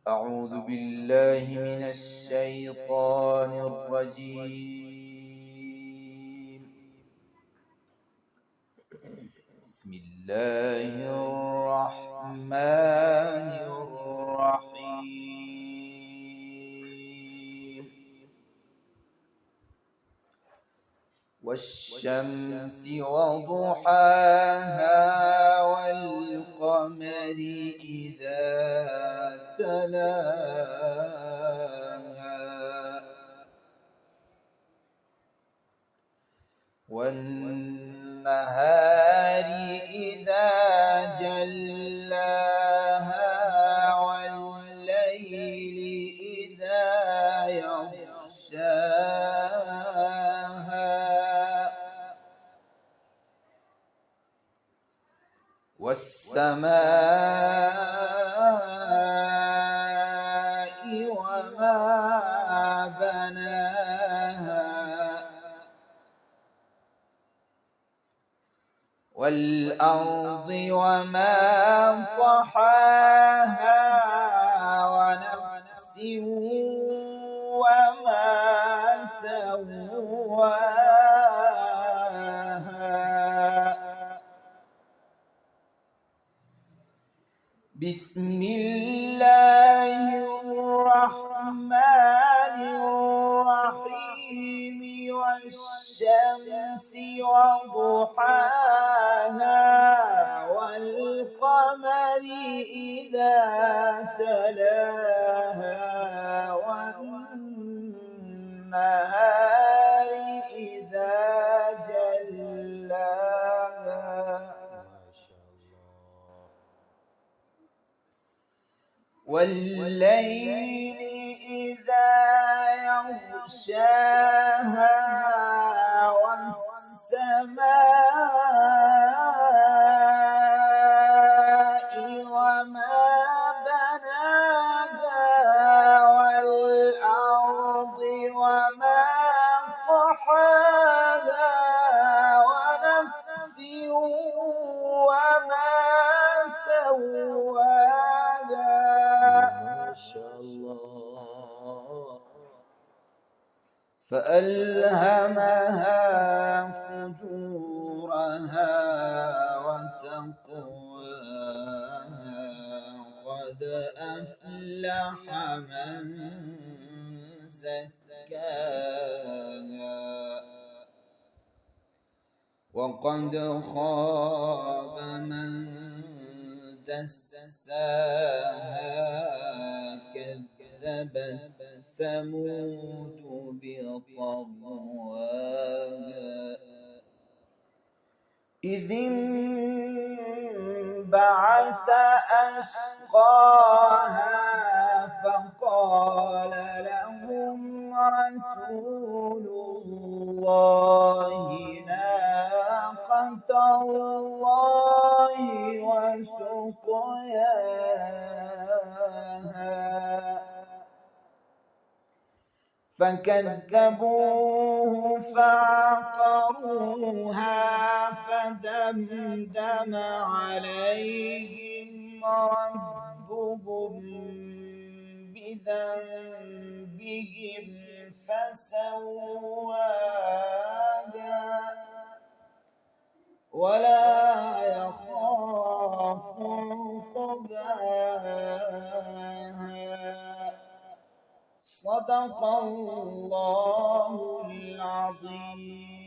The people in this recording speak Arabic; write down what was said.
أعوذ بالله من الشيطان الرجيم. بسم الله الرحمن الرحيم. والشمس وضحاها والقمر إذا تلاها والنهار إذا جلاها والليل إذا يغشاها والسماء وما بناها والأرض وما طحاها ونفس وما سواها بسم الله الرحمن الرحيم. والشمس وضحاها والقمر إذا تلاها والنهار إذا جلاها والليل إذا يغشاها والسماء وما بناها والأرض وما طحاها ونفس وما سواها فألهمها فجورها وتقواها قد أفلح من زكاها وقد خاب من دساها كذبت ثمود بطغواها إذ انبعث أشقاها فقال لهم رسول الله ناقة الله وسقياها فكذبوه فعقروها فدمدم عليهم ربهم بذنبهم فسواها ولا يخاف عقباها. صدق الله العظيم.